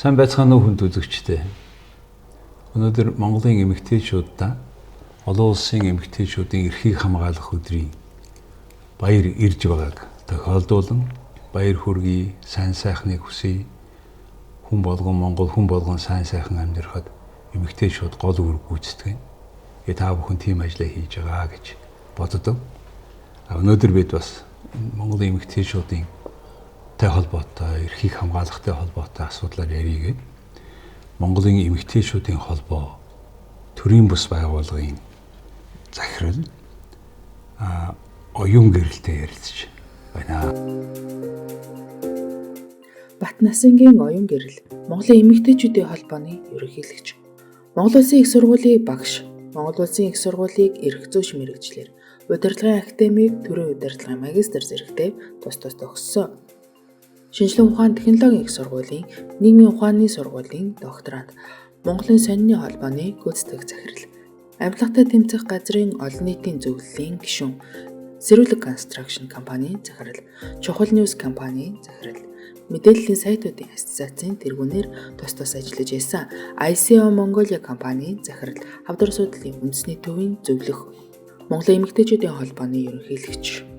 Сайн байцгаана уу хүнд үзэгчдээ. Өнөөдөр Монголын эмэгтэйчүүддээ олон улсын эмэгтэйчүүдийн эрхийг хамгаалах өдрийн баяр ирж байгааг тохиолдуулан баяр хүргэе, сайн сайхныг хүсье. Хүн болгон Монгол хүн болгон сайн сайхан амьдрахад эмэгтэйчүүд гол үүрэг гүйцэтгэв. Та бүхэн тийм ажлаа хийж байгаа гэж боддог. Өнөөдөр бид бас Монголын эмэгтэйчүүдийн тэй холбоотой, эрхийг хамгаалахтай холбоотой асуудлаар ярих гээд Монголын эмэгтэйчүүдийн холбоо төрийн бус байгууллагын захирал оюун гэрэлтэй ярилцж байна. Батнасангийн оюун гэрэл Монголын эмэгтэйчүүдийн холбооны ерөнхийлөгч. Монгол Улсын их сургуулийн багш, Монгол Улсын их сургуулийг эрх зүйч мэргэжлэр удирдлагын академиг төрийн удирдлагын магистр зэрэгтэй тус төгссөн. Шинжлэх ухаан технологийн их сургуулийн нийгмийн ухааны сургуулийн докторант, Монголын сонины холбооны гүйцэтгэх захирал, амьтлагтай тэмцэх газрын олон нийтийн зөвлөлийн гишүүн, Сэрүүлэг констракшн компанийн захирал, Чухал Ньюс компанийн захирал, мэдээллийн сайтуудын ассоциацийн тэргүүнээр тус ажиллаж байсан ICO Mongolia компанийн захирал, хавдар судлалын үндэсний төвийн зөвлөх, Монголын эмэгтэйчүүдийн холбооны ерөнхийлөгч.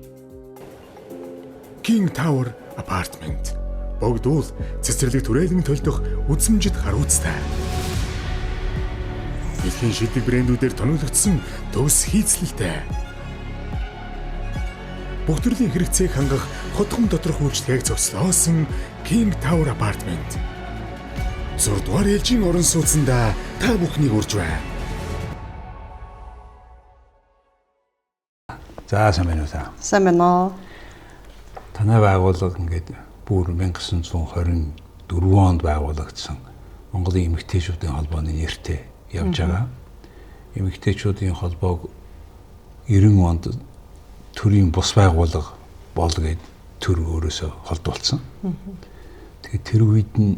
King Tower Apartment богдуул цэцэрлэг түрээлэн төлдөх үзмжид харуулцтай. Дэлхийн шилдэг брэндүүдээр тоногдсон төгс хийцлэлтэй. Бүх төрлийн хэрэгцээг хангах хотхон доторх үйлчлэгийг зогслоосон King Tower Apartment. 6 дугаар ээлжийн орон сууцанда та бүхнийг урьж байна. За сайн байна уу та? Сайн байна уу? Танай байгууллага ингээд бүр 1924 онд байгуулагдсан Монголын эмэгтэйчүүдийн холбооны нэртэй явж байгаа. Эмэгтэйчүүдийн холбоог 90 онд төрийн бус байгууллага бол гээд төр өөрөөсөө холдуулсан. Тэгээд тэр үед нь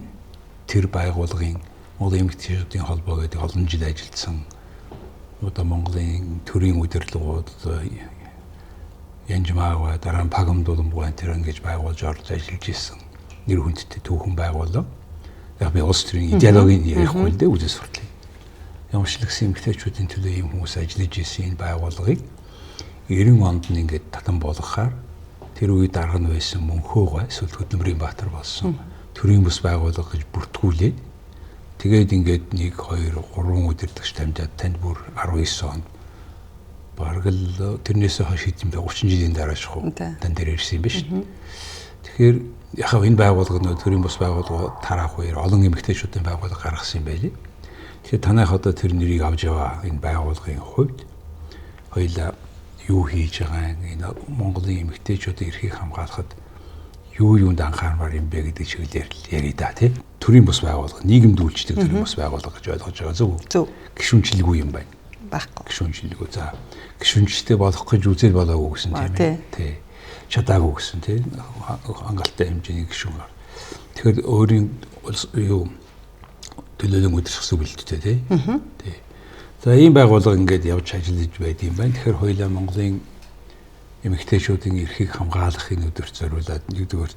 тэр байгууллагын Монголын эмэгтэйчүүдийн холбоо гэдэг олон жил ажилласан одоо Монголын төрийн удирдлагууд Янжмаагаа дараа нь Пагамдулмбуан тэр ингэж байгуулж орж ажиллаж исэн нэр хүндтэй түүхэн байгууллага. Яг би улс төрийн идеологийн ярихгүй л дээ үзэл сурлаа. Ямарчлагсан эмэгтэйчүүдийн төлөө ийм хүмүүс ажиллаж исэн энэ байгууллагыг 90 онд нь ингээд татан болгохаар тэр үед дарга нь байсан Мөнхөөг эсвэл Хөдөлмөрийн Баатар болсон төрийн бус байгууллага гэж бүртгүүлээд тэгээд ингээд 1 2 3 удирдагч тамжаад танд бүр 19 онд бараг л тэрнээс хойш хэдэн 30 жилийн дарааш хуу тань дээр ирсэн юм биш. Тэгэхээр яг энэ байгууллага нөө төрийн бус байгууллага тараах үеэр олон эмэгтэйчүүдийн байгууллага гаргасан юм байлээ. Тэгэхээр танайх одоо тэр нэрийг авч яваа энэ байгууллагын хувьд хоёлаа юу хийж байгаа энэ Монголын эмэгтэйчүүдийн эрхийг хамгаалахад юу юунд анхаармаар юм бэ гэдэг чиглэлээр ярий да тий. Төрийн бус байгууллага, нийгэмд үйлчлдэг төрийн бус байгууллага гэж ойлгож байгаа зөв үү? Зөв. Гишүүнчлэггүй юм байна. Баггүй. Гишүүнчлэггүй. За гишүүнчтэй болох гэж үзэл болоогүй гэсэн тийм ээ. Тий. Чадаагүй гэсэн тий. Хангалттай хэмжээний гишүүн. Тэгэхээр өөрийн юу төлөөлөн удирдах сүгэлттэй тий. Тий. За ийм байгууллага ингээд явж ажиллаж байд юм байна. Тэгэхээр хоёулаа Монголын эмэгтэйчүүдийн эрхийг хамгаалахын өдөрт зориулаад нэгдүгээр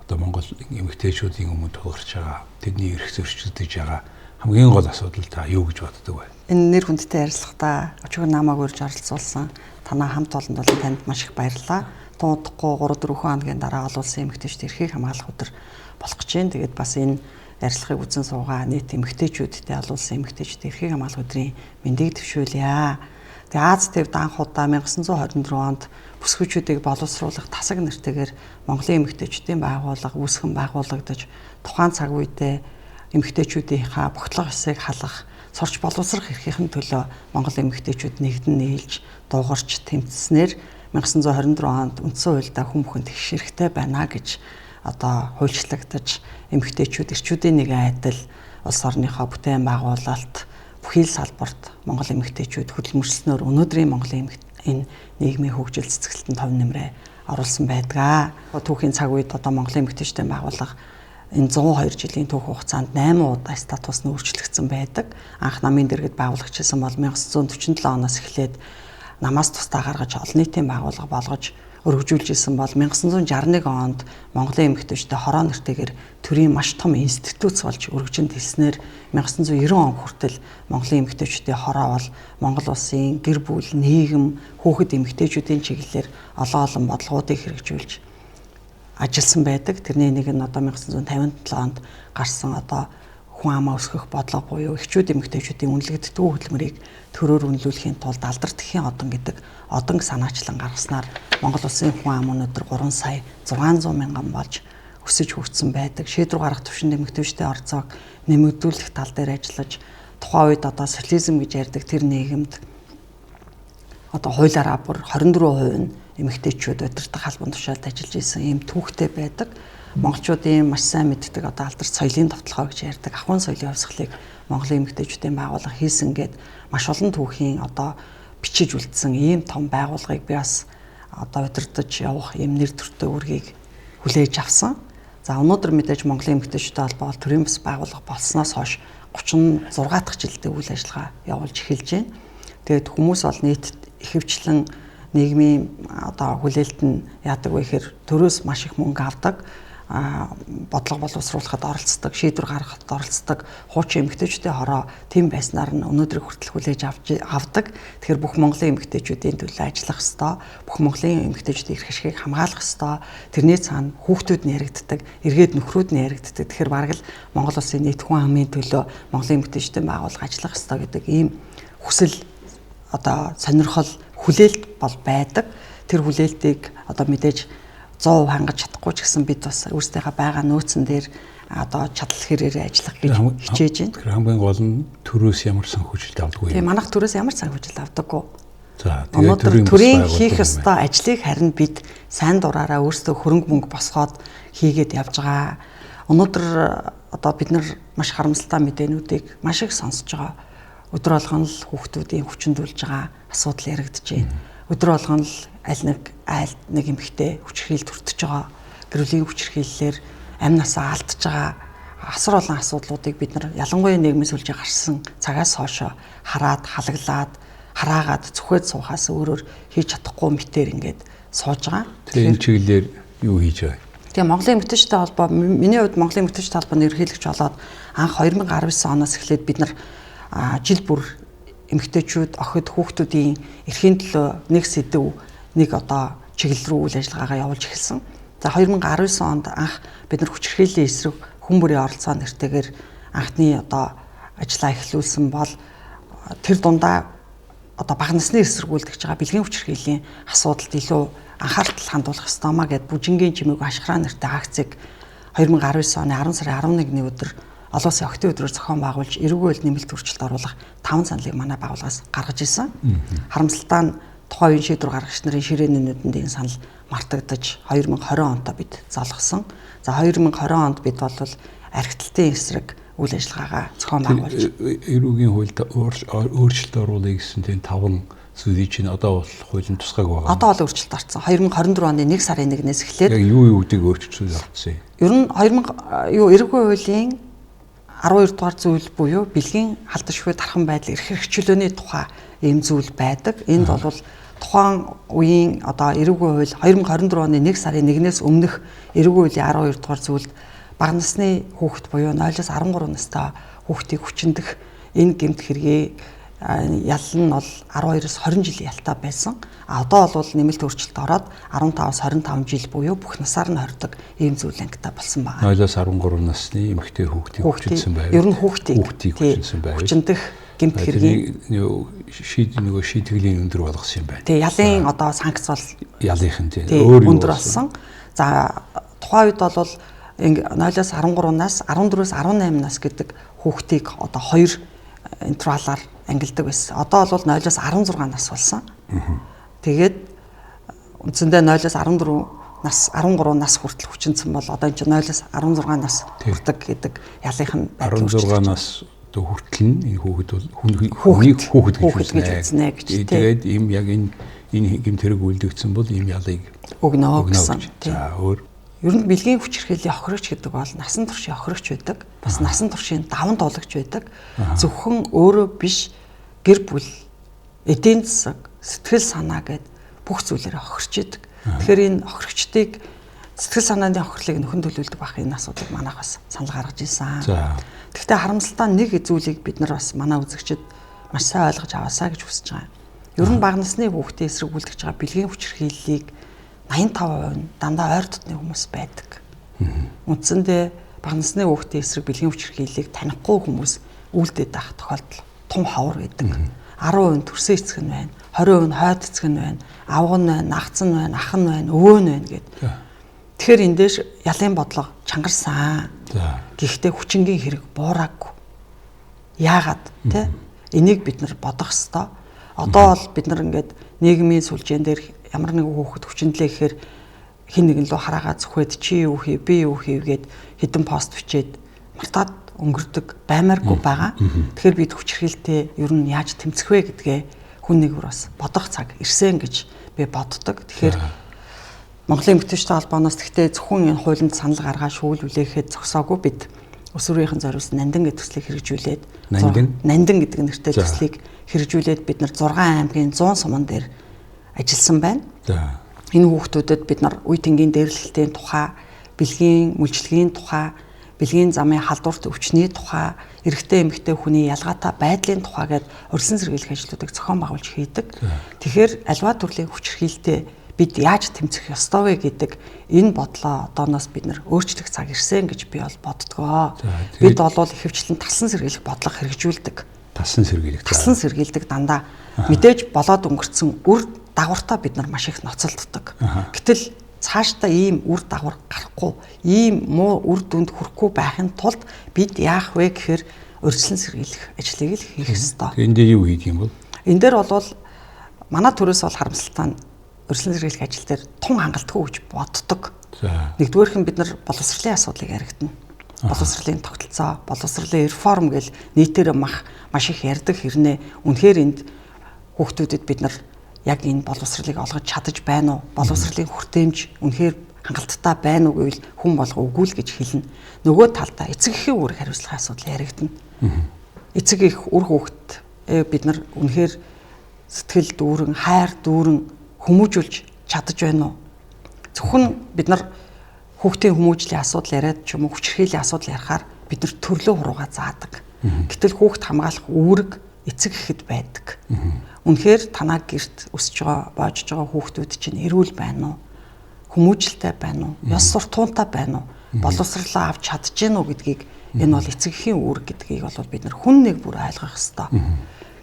одоо Монгол эмэгтэйчүүдийн өмнө тулгарч байгаа тэдний эрх зөрчигдөж байгаа хамгийн гол асуудал та юу гэж боддог вэ? Энэ нэр хүндтэй ярилцлагатаа өчигдөр намайг урьж оролцуулсан танаа хамт олонд бол танд маш их баярлалаа. Туудахгүй 3-4 хоногийн дараа олон улсын эмэгтэйчдийн эрхийг хамгаалах өдөр болох гэж байна. Тэгээд бас энэ ярилцлагыг үзэн суугаа нийт эмэгтэйчүүдтэй олон улсын эмэгтэйчдийн эрхийг хамгаалах өдрийн мэндийг төвшүүлье. Тэгээд Аз тэвд анх удаа 1924 онд бүсгүйчүүдийг боловсруулах тасаг нэртэйгээр Монголын эмэгтэйчдийн байгууллага үүсгэн байгуулагдаж тухайн цаг үедээ эмэгтэйчүүдийнхаа богтлох ёсыг халах, сурч боловсрох эрхийн төлөө Монгол эмэгтэйчүүд нэгдэн нийлж дуугарч тэмцснээр 1924 онд үндсэн хуульдаа хүн бүхэнд их хэрэгтэй байна гэж одоо хуульчлагдаж эмэгтэйчүүд эрчүүдийн нэгэн адил улс орныхоо бүтээн байгуулалт бүхий л салбарт Монгол эмэгтэйчүүд хөдөлмөрчлснөөр өнөөдрийн Монголын энэ нийгмийн хөгжил цэцгэлтэнд тов нэмрээ оруулсан байдаг. Түүхийн цаг үед одоо Монголын эмэгтэйчдийн байгууллага энэ 102 жилийн түүх хугацаанд 8 удаа статус нь өөрчлөгдсөн байдаг. Анх намын дэргэд байгуулагчсан бол 1947 оноос эхлээд намаас тусдаа гаргаж олон нийтийн байгууллага болгож өргөжүүлж исэн бол 1961 онд Монголын эмэгтэйчүүдтэй хороо нэртэйгээр төрийн маш том институт болж өргөжинд хэлснээр 1990 он хүртэл Монголын эмэгтэйчүүдийн хороо бол Монгол улсын гэр бүл, нийгэм, хүүхэд эмэгтэйчүүдийн чиглэлээр олон бодлогоодыг хэрэгжүүлж ажилласан байдаг. Тэрний нэг нь одоо 1957 онд гарсан одоо хүн амаа өсгөх бодлого буюу эхчүүд эмэгтэйчүүдийн үнэлэгддэг хөдөлмөрийг төрөөр үнэлүүлэхийн тулд алдар тхийн одон гэдэг одон санаачлан гаргаснаар Монгол улсын хүн ам өнөөдөр 3 сая 600 мянган болж өсөж хүрсэн байдаг. Шийдвэр гаргах түвшинд эмэгтэйчүүдийн орцоог нэмэгдүүлэх тал дээр ажиллаж тухайн үед одоо социализм гэж ярьдаг тэр нийгэмд одоо хуулиараа бүр 24% нь эмэгтэйчүүд удирдах албан тушаалд ажиллаж исэн ийм түүхтэй байдаг. Монголчуудын маш сайн мэддэг одоо алдарт соёлын товтлогоо гэж ярьдаг ахуйн соёлын хувьсгалыг Монголын эмэгтэйчүүдийн байгууллага хийсэн гээд маш олон түүхийн одоо бичиж үлдсэн ийм том байгууллагыг би бас одоо удирдах явах ийм нэр төртэй үргийг хүлээж авсан. За өнөөдөр мэдээж Монголын эмэгтэйчүүдийн холбоо төрийн бас байгууллага болсноос хойш 36 дахь жилдээ үйл ажиллагаа явуулж эхэлж байна. Тэгээд хүмүүс бол нийт ихэвчлэн нийгмийн одоо хүлээлт нь яадаг вэ гэхээр төрөөс маш их мөнгө авдаг, бодлого боловсруулахад оролцдог, шийдвэр гаргахад оролцдог, хуучин эмэгтэйчүүдийн хороо тийм байснаар нь өнөөдрийг хүртэл хүлээж авдаг. Тэгэхээр бүх Монголын эмэгтэйчүүдийн төлөө ажиллах ёстой, бүх Монголын эмэгтэйчүүдийн эрх ашигыг хамгаалах ёстой. Тэрний цаана хүүхдүүд нь яригддаг, эргээд нөхрүүд нь яригддаг. Тэгэхээр бараг л Монгол улсын нийт хүн амын төлөө Монголын эмэгтэйчүүдийн байгууллага ажиллах ёстой гэдэг ийм хүсэл одоо сонирхол хүлээлт бол байдаг. Тэр хүлээлтийг одоо мэдээж 100% хангаж чадахгүй ч гэсэн бид бас өөрсдийнхээ байгаа нөөцөн дээр одоо чадал хэрээр ажиллах гэж хичээж байна. Тэгэхээр хамгийн гол нь төрөөс ямар санхүүжилт авдаггүй. Тийм манайх төрөөс ямар санхүүжилт авдаггүй. За тэгээд төрийн хийх ёстой ажлыг харин бид сайн дураараа өөрсдөө хөрөнгө мөнгө босгоод хийгээд явж байгаа. Өнөөдөр одоо бид нар маш харамсалтай мэдээнүүдийг маш их сонсож байгаа. Өдөр болгон л хүүхдүүдийн хүчндүүлж байгаа асуудал яригдж байна. Өдөр болгон л аль нэг эмэгтэй хүчирхийлэл төртөж байгаа. Гэрүүлийн хүчирхийллээр амь насаа алдж байгаа. Асар олон асуудлуудыг бид нар ялангуяа нийгмийн сүлжээ гарсан цагаас хойш хараад, халаглаад, хараагаад зүхээд суухаас өөрөөр хийж чадахгүй мэтэр ингээд сууж байгаа. Тэгэхээр энэ чиглэлээр юу хийж байгаа? Тэгээ Монголын эмэгтэйчүүдийн холбоо миний хувьд Монголын эмэгтэйчүүдийн холбооны ерөнхийлөгч болоод анх 2019 оноос эхлээд бид нар жил бүр эмэгтэйчүүд, охид, хүүхдүүдийн эрхийн төлөө нэг сэдв, нэг одоо чиглэл рүү үйл ажиллагаагаа явуулж эхэлсэн. За 2019 онд анх бид нар хүчирхийллийн эсрэг хүн бүрийн оролцоо нэртэйгээр анхны одоо ажиллаа эхлүүлсэн бол тэр дундаа одоо бага насны эсэргүүцэж байгаа бэлгийн хүчирхийллийн асуудалд илүү анхаарал хандуулах ёстой маа гэд бүжингийн чимээг ашхраа нэртэй акцыг 2019 оны 10 сарын 11-ний өдөр олон улсын октын өдрөөр зохион байгуулж эрүүгийн үйл нэмэлт өөрчлөлт оруулах 5 саналыг манай байгууллагаас гаргаж ирсэн. Харамсалтай нь тухайн үеийн шийдвэр гаргагч нарын ширээний нүдэнд энэ санал мартагдаж 2020 онд бид залгасан. За 2020 онд бид бол архитектийн эсрэг үйл ажиллагаагаа зохион байгуулж эрүүгийн хуульд өөрчлөлт оруулах гэсэн тийм 5 зүйлийг чинь одоо бол хуулийн тусгааг байгаа. Одоо бол өөрчлөлт орсон. 2024 оны 1 сарын 1-ээс эхлээд яг юу юудыг өөрчлөлт авсан юм. Ер нь эрүүгийн хуулийн 12 дугаар зүйл буюу бэлгийн халдваршгүй дархан байдал эрх хэрэгчлөөний тухай ийм зүйл байдаг. Энд бол тухайн үеийн одоо эрүүгийн хууль 2024 оны 1 сарын 1-ээс өмнөх эрүүгийн хуулийн 12 дугаар зүйлд бага насны хүүхэд буюу 0-13 настай хүүхдийг хүчиндэх энэ гэмт хэргийг ял нь бол 12-оос 20 жилийн ялтай байсан. Одоо бол нэмэлт өөрчлөлт ороод 15-аас 25 жил буюу бүх насаар нь хордог ийм зүйл ангитай болсон байна. 0-оос 13 насны эмэгтэй хүүхдийг хүчилсэн байв. Ер нь хүүхдийг хүчилсэн байв. Хүчиндэх гэмт хэргийг шийтгэлийн өндөр болгосон юм байна. Тэгээ ялын одоо санкц бол ялынх нь өөр өндөр болсон. За тухайн үед бол 0-оос 13-наас 14-өөс 18 нас гэдэг хүүхдийг одоо 2 интервалаар ангилдаг байсан. Одоо бол 0-оос 16 нас болсон. Тэгээд үндсэндээ 0-оос 14 нас 13 нас хүртэл хүчинсэн бол одоо энэ чинь 0-оос 16 нас хүрдэг гэдэг ялынх нь 16 нас хүртэл нь энэ хүүхэд гэж үзнэ гэж. Тэгээд ийм яг энэ гэмт хэрэг үлдэгдсэн бол ийм ялыг өгнө гэсэн. За өөр ер нь бэлгийн хүчирхийллийн охирогч гэдэг бол насан туршийн охирогч байдаг. Бас насан туршийн даван туулагч байдаг. Зөвхөн өөрөө биш гэр бүл, эдийн засаг, сэтгэл санаа гэд бүх зүйлээрээ хохирч идэг. Тэгэхээр энэ хохирогчдыг сэтгэл санааны хохирлыг нөхөн төлөвлөдөг байх энэ асуудлыг манайх бас санал гаргаж ирсэн. Гэхдээ харамсалтай нэг зүйлийг бид нар бас манай үзэгчид маш сайн ойлгож аваасаа гэж хүсэж байгаа. Ер нь бага насны хүүхдээ эсрэг үлдэж байгаа бэлгийн хүчирхийллийг 85% нь дандаа ойр дотны хүмүүс байдаг. Үндсэндээ бага насны хүүхдээ эсрэг бэлгийн хүчирхийллийг танихгүй хүмүүс үлдээд байх тохиолдол тун ховор байдаг. 10% төрсөн эцэг нь байна, 20% хойд эцэг нь байна, авга нь байна, нагц нь байна, ах нь байна, өвөө нь байна гэд. Тэгэхээр энэ дэш ялын бодлого чангарсан. Гэхдээ хүчингийн хэрэг буураагүй. Яагаад те? Энийг бид нар бодох ёстой. Одоо бол бид нар ингээд нийгмийн сүлжээн дээр ямар нэгэн хүүхэд хүчинлээ гэхээр хин нэгэн лөө хараагаа зүхвэд чи юу хийв, би юу хийв гэд хэдэн пост бичээд мартаад өнгөрдөг баймааргүй байгаа. Тэгэхээр бид хүчирхийлэлтэй ер нь яаж тэмцэх вэ гэдгээ хүн нэгөр бас бодох цаг ирсэн гэж би боддог. Тэгэхээр Монголын эмэгтэйчүүдийн холбооноос тэгтээ зөвхөн энэ хуулинд санал гаргаад шүүл үлээхэд зогсоогүй бид Ус өрөөнийхэн зориулсан нандин гэдэг төслийг хэрэгжүүлээд нандин гэдэг нэртэй төслийг хэрэгжүүлээд бид нар 6 аймгийн 100 суман дээр ажилласан байна. Энэ хүүхдүүдэд бид нар үе тэнгийн дээрлэлтийн тухай, бэлгийн мүлжлэгийн тухай, бэлгийн замын халдварт өвчний тухай, эрэгтэй эмэгтэй хүний ялгаатай байдлын тухай гээд урьдчилан сэргийлэх ажлуудыг зохион байгуулж хийдэг. Тэгэхээр альва төрлийн хүчирхийлэлтэй бид яаж тэмцэх ёстой вэ гэдэг энэ бодлоо одооноос бид нэр өөрчлөх цаг ирсэн гэж би бол боддгоо. Бид бол ихэвчлэн талсан сэргийлэх бодлого хэрэгжүүлдэг. Талсан сэргийлдэг дандаа мэдээж болоод өнгөрцөн үр дагавартаа бид нар маш их ноцолддог. Гэтэл цаашдаа ийм үр дагавар гарахгүй, ийм муу үр дүнд хүрэхгүй байхын тулд бид яах вэ гэхээр урьдчилан сэргийлэх ажлыг л хийх ёстой. Энд дээр юу хийх юм бол? Энэ дээр бол манай төрөөс бол харамсалтай урьдчилан сэргийлэх ажил дээр тун хангалтгүй гэж боддог. Нэгдүгээрх нь бид нар боловсролын асуудлыг яригдана. Боловсролын тогтолцоо, боловсролын реформ гэл нийтээр маш их ярьдаг хэрнээ үнэхээр энд хүүхдүүдэд бид нар яг энэ боловсролыг олгож чадаж байна уу? Боловсролын хүртээмж үнэхээр хангалттай байна уу гэвэл хүн болго үгүй л гэж хэлнэ. Нөгөө талдаа эцэг эхийн үүрэг хариуцлагын асуудал яригдана. Эцэг эх үр хүүхэд бид нар үнэхээр сэтгэл дүүрэн, хайр дүүрэн хүмүүжүүлж чадаж байна уу? Зөвхөн бид нар хүүхдийн хүмүүжлийн асуудал яриад ч юм уу хүчирхийллийн асуудал ярихаар бид нар төрлөө хурууга заадаг. Гэтэл хүүхд хамгаалах үүрэг эцэг эхэд байдаг. Үнэхээр танаа гэрт өсөж байгаа, боожж байгаа хүүхдүүд чинь эрүүл байна уу? Хүмүүжлтэй байна уу? Ёс суртахуунтай байна уу? Боловсролоо авч чадж гэнэ үү гэдгийг энэ бол эцэг эхийн үүрэг гэдгийг бол бид нар хүн нэг бүр ойлгох ёстой.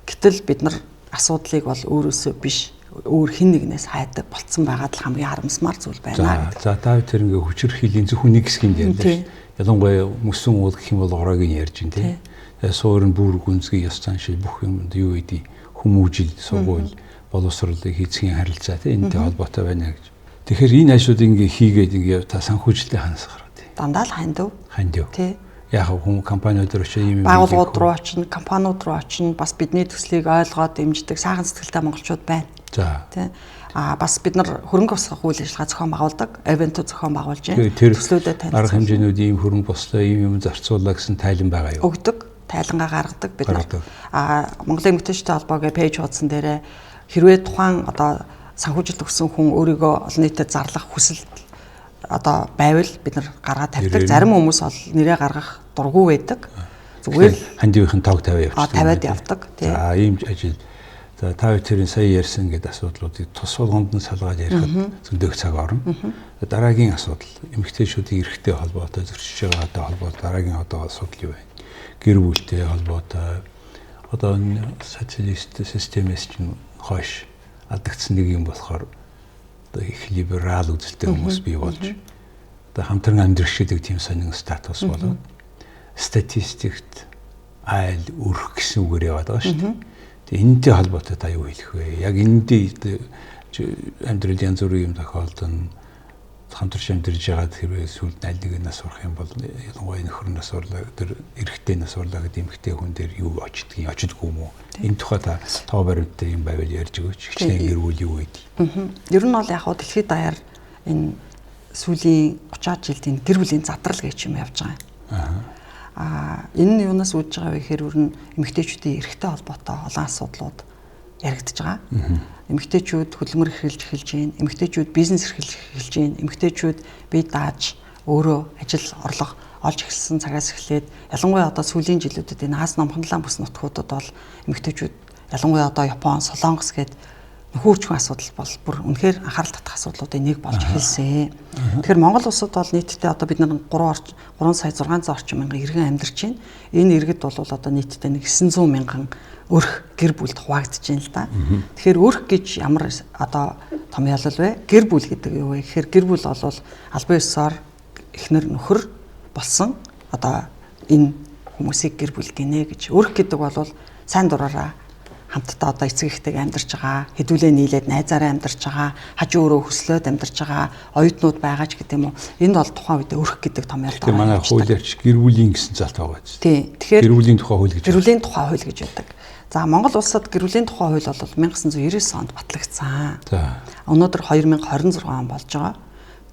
Гэтэл бид нар асуудлыг бол өөрөөсөө биш өөр хин нэгнээс хайдаг болцсон байгаад л хамгийн харамсмар зүйл байна гэдэг. За та тэр ингээ хүчирхийллийн зөвхөн нэг хэсгийнд ярьлаа шүү. Ялангуяа мөсөн уул гэх юм бол ороогийн ярьж байна тийм. Суурин бүр гүнзгий ёс заншил бүх юмд юу гэдэг хүмүүжил сургууль боловсролын хийцгийн харилцаа тийм энэтэй холбоотой байна гэж. Тэгэхээр энэ ажлуудыг ингээ хийгээд ингээ та санхүүжилтээ ханасгах тийм. Дандаа л хандив. Тийм. Яг хүн компаниуд руу очиж юм байгууллагууд руу очино, компаниуд руу очино, бас бидний төслийг ойлгоод дэмждэг сайхан сэтгэлтэй монголчууд байна. За. Тэ. Бас бид нар хөрөнгө босгох үйл ажиллагаа зохион байгуулдаг, ивентүүд зохион байгуулж байна. Төслүүдэд танилцуулж. Арга хэмжээнүүд ийм хөрөнгө бослоо, ийм юм зарцуулаа гэсэн тайлан байгаа юу? Өгдөг, тайлангаа гаргадаг бид нар. Монголын эмэгтэйчүүдийн холбоогийн пэйж хуудсан дээрээ хэрвээ тухайн одоо санхүүжилт өгсөн хүн өөрийгөө олон нийтэд зарлах хүсэл одоо байвал бид нар гаргаад тавьдаг. Зарим хүмүүс бол нэрээ гаргах дургүй байдаг. Зүгээр хандивын тог тавиад явчихдаг. Тавиад явдаг. За ийм ажил. За та хоёрын сая ярьсан гэдэг асуудлуудыг тус болгонд нь салгаад ярихад зөндөх цаг орно. Дараагийн асуудал эмэгтэйчүүдийн эрхтэй холбоотой зөрчиж байгаатай холбоотой дараагийн одоо асуудал юу вэ? Гэр бүлтэй холбоотой одоо энэ социалист системээс чинь хойш алдагдсан нэг юм болохоор их либерал үзэлтэй хүмүүс бий болж одоо хамтран амьдрах гэдэг тийм сонин статус болоод статистикт айл өрөх гэсэн үгээр яваад байгаа шүү дээ. Тэгээ энэтэй холбоотой та юу хэлэх вэ? Яг энэндээ амьдрал янз бүрийн юм тохиолдсон хамтарч амьдарч байгаа хэрвээ сүлд аль нэг нас сурах юм бол ялангуяа нөхөр нас урлаа тэр эрэгтэй нас урлаа гэдэг эмэгтэй хүн дээр юу очдгүй юм уу? Энэ тухай та баримттай юм байвал ярьж өгөөч. Хичнээн гэр бүл юу гэдэг. Ер нь бол яг хуу дэлхийд даяар энэ сүүлийн 30 жилийн гэр бүлийн задрал гэж юм явж байгаа. Энэ нь юунаас үүдж байгаа вэ гэхээр ер нь эмэгтэйчүүдийн эрхтэй холбоотой олон асуудлууд яригдж байгаа. эмэгтэйчүүд хөдөлмөр эрхэлж эхэлж байна. Эмэгтэйчүүд бизнес эрхэлж эхэлж байна. Эмэгтэйчүүд бие дааж өөрөө ажил орлого олж эхэлсэн цагаас эхлээд ялангуяа одоо сүүлийн жилүүдэд энэ Аз номхонлаан бүс нутгуудад бол эмэгтэйчүүд ялангуяа одоо Япон, Солонгос гээд нөхөрчмөн асуудал бол бүр үнэхээр анхаарал татах асуудлуудын нэг болж эхэлсэн. Тэгэхээр Монгол улсад бол нийтдээ одоо бид нар 3 сая 600 орчим мянган иргэн амьдарч байна. Энэ иргэд бол одоо нийтдээ 900 мянган өрх гэр бүлд хуваагдж байна л да. Тэгэхээр өрх гэж ямар одоо томьёолол вэ? Гэр бүл гэдэг юу вэ? Тэгэхээр гэр бүл бол албан ёсоор эхнэр нөхөр болсон одоо энэ хүмүүсийг гэр бүл гинэ гэж. Өрх гэдэг бол сайн дураараа хамтдаа одоо эцэг эхтэйг амьдарч байгаа, хэдүүлээ нийлээд найзаараа амьдарч байгаа, хажуу өөрөө хөслөөд амьдарч байгаа оюутнууд байгаа ч гэдэг юм уу. Энэ бол тухайн үед өрх гэдэг томьёолт байгаа. Тэгээ манай хуулиарч гэр бүлийн гэсэн залт байгаа биз. Тийм. Тэгэхээр гэр бүлийн тухай хууль гэж. Гэр бүлийн тухай хууль гэж байдаг. За Монгол улсад гэр бүлийн тухай хууль бол 1999 онд батлагдсан. За. Өнөөдөр 2026 он болж байгаа.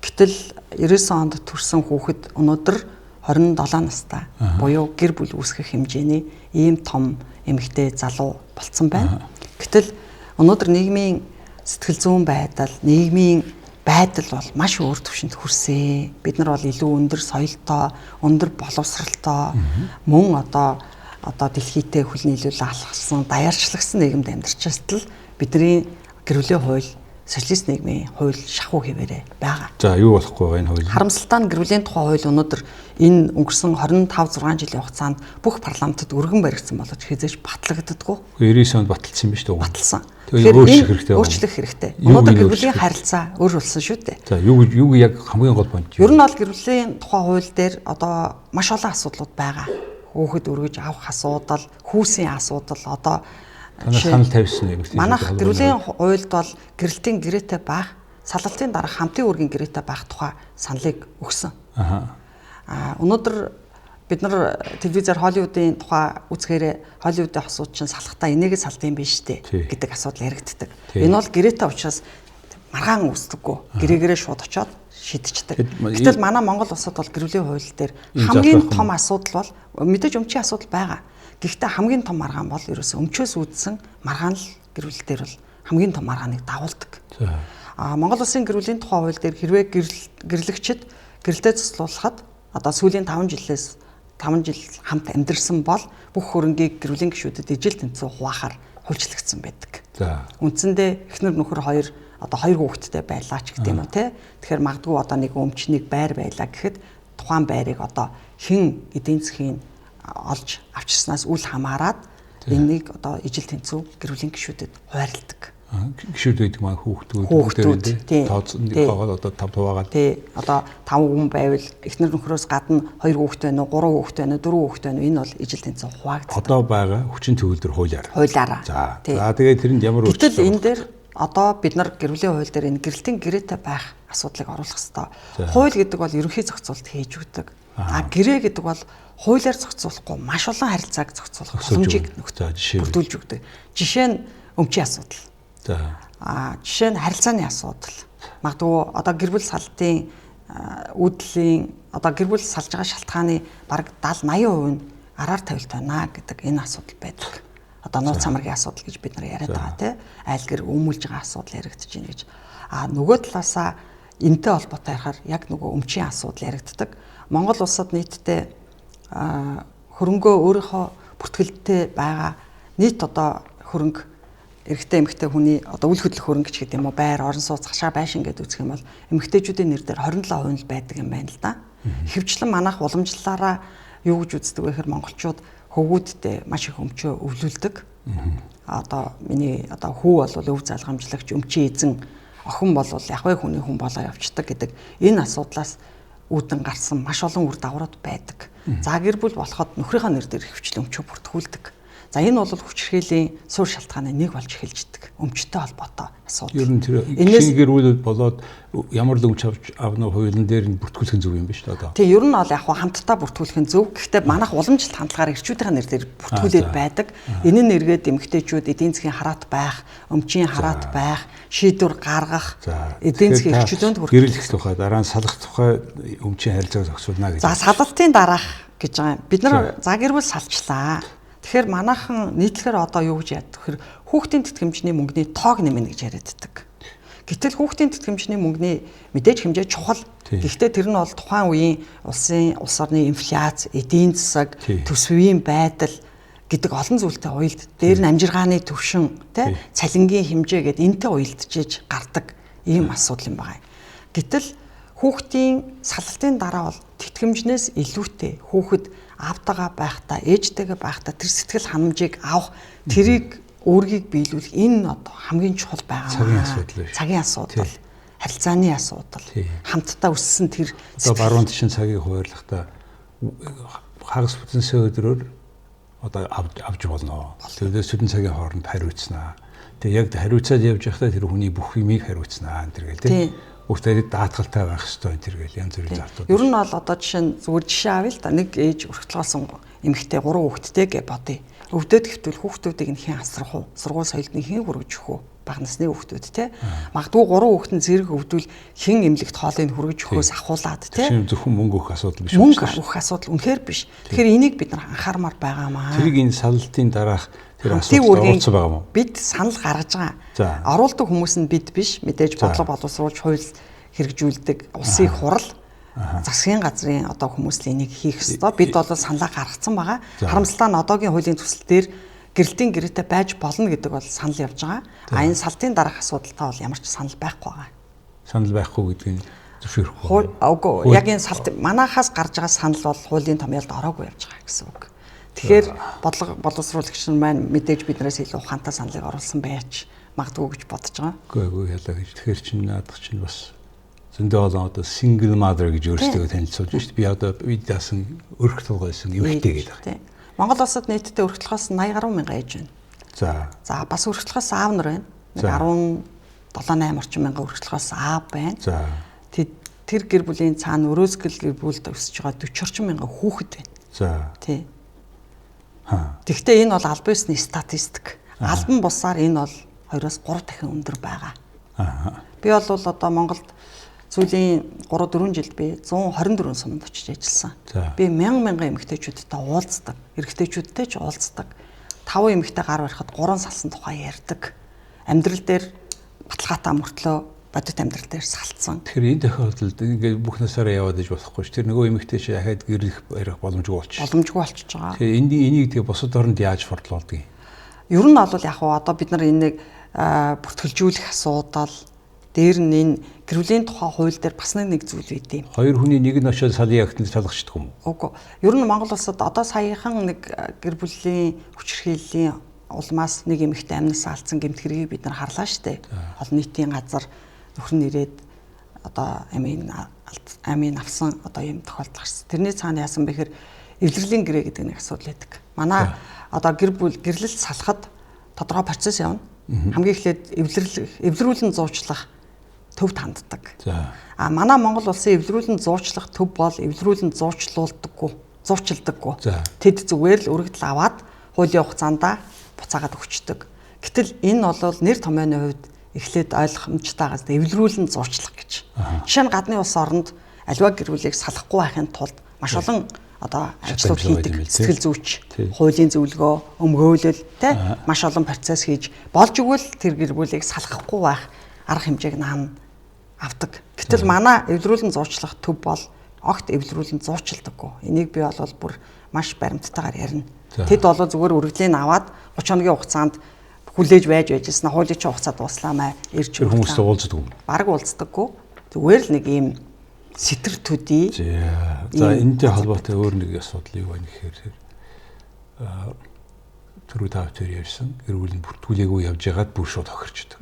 Гэтэл 99 онд төрсэн хүүхэд өнөөдөр 27 настай. Буюу гэр бүл үүсгэх хэмжээний ийм том эмэгтэй залуу болцсон байна. Гэтэл өнөөдөр нийгмийн сэтгэл зүйн байдал, нийгмийн байдал бол маш өөр түвшинд хүрсэн. Бид нар бол илүү өндөр соёлтой, өндөр боловсралтай, мөн одоо дэлхийдээ хөл нийлүүлээ алхалсан, даяарчлагсан нийгэмд амьдарч байсад л бидний гэр бүлийн хууль, социалист нийгмийн хууль шахуу хэвээрээ байгаа. За юу болохгүй байгаа энэ хууль? Харамсалтай нь гэр бүлийн тухай хууль өнөөдөр энэ өнгөрсөн 25-6 жилийн хугацаанд бүх парламентод өргөн баригдсан боловч хязгаарч батлагддаггүй. 99 онд баталсан юм шүү дээ. Баталсан. Тэгэхээр өөрчлөх хэрэгтэй. Өнөөдөр гэр бүлийн харилцаа өөр болсон шүү дээ. За юу яг хамгийн гол point? Ер нь бол гэр бүлийн тухай хууль дээр одоо маш олон асуудлууд байгаа. Хүүхэд өргөж авах асуудал, хүүсийн асуудал одоо санал тавьсан юм шиг. Манайх гэр бүлийн хуульд бол гэрэлтийн гэрээтэй байх, салгалтын дараах хамтын үүргийн гэрээтэй байх тухай саналыг өгсөн. Өнөөдөр бид нар телевизээр Холливуудын тухай үзэхээр Холливуудын хосууд чинь салхтаа энийгээ салдсан юм биш үү гэдэг асуудал яригддаг. Энэ бол гэрээтэй учраас маргаан үүсдэггүй. Гэрээгээрээ шууд очиод шийдчихдэг. Гэтэл манай Монгол улсад бол гэр бүлийн хууль дээр хамгийн том асуудал бол мэдээж өмчийн асуудал байгаа. Гэхдээ хамгийн том маргаан бол ерөөсөө өмчөөс үүдсэн маргаан л гэр бүл дээр бол хамгийн том маргааныг дагуулдаг. Монгол улсын гэр бүлийн тухай хууль дээр хэрвээ гэрлэгчид гэрэлтэй цуцлуулахад одоо сүүлийн 5 жил хамт амьдарсан бол бүх хөрөнгийг гэр бүлийн гишүүдэд ижил тэнцүү хуваахаар хуульчлагдсан байдаг. Үндсэндээ эхнэр нөхөр хоёр хүүхэдтэй байлаа ч гэдэг юм уу те. Тэгэхээр магадгүй одоо нэг өмчнийг байр байлаа гэхэд тухайн байрыг одоо хэн эдийн засгийн олж авчирснаас үл хамааран энийг одоо ижил тэнцүү гэр бүлийн гишүүдэд хуваарлдаг. Гишүүд гэдэг маань хүүхдүүд тооцоогоо одоо 5 хуваагаад тий одоо 5 хүн байвал эхнэр нөхрөөс гадна 2 хүүхэд байна уу 3 хүүхэд байна уу 4 хүүхэд байна уу энэ бол ижил тэнцүү хуваагддаг. Одоо байгаа хүчин төгөлдөр хуулиараа. За тэгээд тэрэнд ямар өөрчлөлт гэтэл энэ дээр одоо бид нар гэр бүлийн хууль дээр энэ гэрэлтийн гэрээтэй байх асуудлыг оруулах хэрэгтэй. Хууль гэдэг бол ерөнхий зохицуулалт хийж өгдөг. Гэрээ гэдэг бол хуулиар зохицуулахгүй маш олон харилцааг зохицуулах боломжийг бүрдүүлж өгдөг. Жишээ нь өмчийн асуудал. Жишээ нь харилцааны асуудал. Магадгүй одоо гэр бүл салтын үүдлийн одоо гэр бүл салж байгаа шалтгааны бараг 70-80% нь араар тавилт байна гэдэг энэ асуудал байдаг. Одоо нууц самаргийн асуудал гэж бид нар яриад байгаа тийм айл гэр өмүүлж байгаа асуудал яригдж байна гэж. Нөгөө талаасаа энэтэй холбоотой ярихаар яг нөгөө өмчийн асуудал яригддаг. Монгол улсад нийтдээ хөрөнгөө өөрийнхөө бүртгэлтэй байгаа нийт одоо хөрөнгө эрэгтэй эмэгтэй хүний одоо үл хөдлөх хөрөнгө ч гэдэг юм уу байр орон сууц хашаа байшин гэдэг үзэх юм бол эмэгтэйчүүдийн нэр дээр 27% л байдаг юм байна л да. Хэвчлэн манайх уламжлалаараа юу гэж үздэг вэ гэхээр монголчууд хөвгүүдтэй маш их өмчөө өвлүүлдэг. Одоо миний одоо хүү бол өв залгамжлагч өмчийн эзэн охин бол яхвэ хүний хүн болоо явцдаг гэдэг энэ асуудлаас үүдэн гарсан маш олон үр дагаврууд байдаг. За гэр бүл болоход нөхрийнхөө нэр дээр хөвчлэн өмчөө бүртгүүлдэг. За энэ бол хүчирхээлийн суурь шалтгааны нэг болж эхэлждэг. Өмчтэй холбоотой асуудал. Ер нь тэр гэр бүл болоод ямар л өмч авна хуулийн дээр нь бүртгүүлэх зөв юм биш үү одоо? Тийм, ер нь бол яг хамтдаа бүртгүүлэх нь зөв. Гэхдээ манайх уламжлалт хандлагаар эрчүүдийн нэр дээр бүртгүүлээд байдаг. Энэ нь эргээд эмэгтэйчүүд эдийн засгийн хараат байх, өмчийн хараат байх, шийдвэр гаргах, эдийн засгийн эрчүүдөнд хүрэх. Гэрлэх тухай, дараа нь салах тухай өмчийн харилцааг зохицуулна гэж. За салалтын дараах гэж байгаа юм. Бид нар за гэр бүл салчлаа. Тэгэхээр манайхан нийтлэхээр одоо юу гэж яадаг гэхээр хүүхдийн тэтгэмжний мөнгөний тоог нэмнэ гэж яриаддаг. Гэтэл хүүхдийн тэтгэмжний мөнгөний мэдээж хэмжээ чухал. Гэхдээ тэр нь бол тухайн үеийн улс орны инфляц, эдийн засаг, төсвийн байдал гэдэг олон зүйлтэй уялд. Дээр нь амжиргааны төвшин, тэ цалингийн хэмжээ гэдэг энтэй уялдчихж гардаг ийм асуудал юм байна. Гэтэл хүүхдийн салтын дараа бол тэтгэмжнээс илүүтэй хүүхэд аавтайгаа байхдаа, ээжтэйгээ байхдаа тэр сэтгэл ханамжийг авах, тэрийг өөрийг биелүүлэх энэ одоо хамгийн чухал байгаа. Цагийн асуудал, харилцааны асуудал, хамтдаа өссөн тэр одоо баруун тишин цагийг хуваарлахдаа хагас бүтэнсээ өдрөөр одоо авч болно. Тэгээд сүдэн цагийн хооронд хариуцнаа. Тэгээд яг хариуцаад явж байхдаа тэр хүний бүх юмыг хариуцнаа энэ гэл тийм. Бүгдээ даатгалтай байх ёстой энэ гэл янз бүрийн зардууд. Ер нь бол одоо жишээ нь зүгээр жишээ авъя л да. Нэг ээж өргөтлгөөсөн эмэгтэй 3 хүүхэдтэй гэж бодъё. Өвдөд гэвтэл хүүхдүүдийг нь хэн асрах уу? Сургууль соёлд нь хэн хүргэж өгөх үү? Бага насны хүүхдүүд те. Магадгүй 3 хүүхэд нь зэрэг өвдвөл хэн эмнэлэгт хоолыг хүргэж өгөхөөс ахуулаад те. Тэр зөвхөн мөнгө өгөх асуудал биш. Мөнгө өгөх асуудал үнэхээр биш. Тэгэхээр энийг бид нар анхаармаар байгаамаа. Тэрийг энэ салтын дараах тэр асуудал оруулсан байгаа мó. Бид санал гаргаж байгаа. Оруулдаг хүмүүс нь бид биш. Мэдээж бодлого боловсруулж хууль хэрэгжүүлдэг улсын хурал засгийн газрын одоо хүмүүс л энийг хийх ёстой. Бид бол саналаа гаргацсан байгаа. Харамсалтай нь одоогийн хуулийн төсөл дээр гэрэлтийн гэрээтэй байж болно гэдэг бол санал явж байгаа. А энэ салтын дараах асуудалтай бол ямар ч санал байхгүй байгаа. Санал байхгүй гэдгийг зөвшөөрөх. Үгүй яг энэ салт манахаас гарч байгаа санал бол хуулийн томьёолд ороогүй явж байгаа гэсэн үг. Тэгэхээр бодлого боловсруулагч маань мэдээж биднээс илүү ухаантай саналыг оруулсан байж магадгүй гэж бодож байгаа. Үгүй ялаа гэж. Тэгэхээр чинь наадах чинь бас зөндөө олон одоо single mother гэж өөрсдөө танилцуулж байна шүү дээ. Би одоо бид даасан өрх толгойсон эмэгтэй гэдэг. Тийм. Монгол улсад нийтдээ өргөтлөхөөс 80 гаруй мянган ээж байна. За бас өргөтлөхөөс аав нар байна. 17-8 орчим мянган өргөтлөхөөс аав байна. За тэр гэр бүлийн цаана өрөөсгөл гэр бүлд өсөж байгаа 40 орчим мянган хүүхэд байна. За. Тий. Тэгвэл энэ бол албан ёсны статистик. Албан бусаар энэ бол 2-3 дахин өндөр байгаа. Би бол одоо Монголд сүүлийн 3-4 жилд би 124 суманд очиж ажилласан. Би мянган эмэгтэйчүүдтэй уулздаг, эрэгтэйчүүдтэй ч уулздаг. 5 эмэгтэй гар барихад 3 салсан тухай ярьдаг. Амьдрал дээр баталгаатай мөртлөө бодит амьдрал дээр салцсан. Тэгэхээр энэ тохиолдолд ингээд бүх насаараа яваад иж болохгүй ш. Тэр нөгөө эмэгтэй чи ахаад гэрэлэх барих боломжгүй болчих. Боломжгүй болчихж байгаа. Тэгэхээр энийг тэгээ бусад оронд яаж фортлуулдаг юм? Ер нь бол яг одоо бид нар энийг бүртгэлжүүлэх асуудал дээр нь энэ гэр бүлийн тухай хууль дээр бас нэг зүйл үйд юм. Хоёр хүний нэг нь очиод салын актанд салгачдаг юм уу? Үгүй. Ер нь Монгол улсад одоо саяхан нэг гэр бүлийн хүчирхийллийн улмаас нэг эмэгтэй амнаас алдсан гэмт хэргийг бид нар харлаа штэ. Олон нийтийн газар нөхөр нь ирээд одоо амийн авсан одоо юм тохиолдол гарсан. Тэрний цаана яасан бэхээр эвлэрлийн гэрээ гэдэг нэг асуудал байдаг. Манай одоо гэрлэлт салахад тодорхой процесс явна. Хамгийн эхлээд эвлэрүүлэн зуучлах төвд ханддаг. А манай Монгол улсын эвлэрүүлэн зуучлах төв бол эвлэрүүлэн зуучлуулдаггүй. Тэд зүгээр л өргөдөл аваад хуулийн хугацаанд буцаагаад өгчдөг. Гэтэл энэ бол нэр томьёоны хувьд эхлээд ойлгомжтойгаас эвлэрүүлэн зуучлах гэж. Жишээ нь гадны улс оронд аливаа гэр бүлийг салахгүй байхын тулд маш олон одоо ажлууд хийдэг. Сэтгэл зүйч, хуулийн зөвлөгөө, өмгөөлөл тэ маш олон процесс хийж болж игэл тэр гэр бүлийг салахгүй байх арга хэмжээг наана авдаг. Гэтэл манай эвлэрүүлэн зуучлах төв бол огт эвлэрүүлэн зуучилдаггүй. Энийг би бол бүр маш баримттайгаар ярина. Тэд бол зүгээр өргөдлийн аваад 30 хоногийн хугацаанд хүлээж байжсэн хуулийн хугацаа дуусламаа ирж хүмүүс уулздаг юм. Бараг уулздаггүй. Зүгээр л нэг ийм сэтэр төдий. За энэтэй холбоотой өөр нэг асуудал юу байна гэхээр түрүү тавтер ярьсан гэр бүлийн бүртгүүлээгүй явж байгаад бүр шууд хохирчдаг.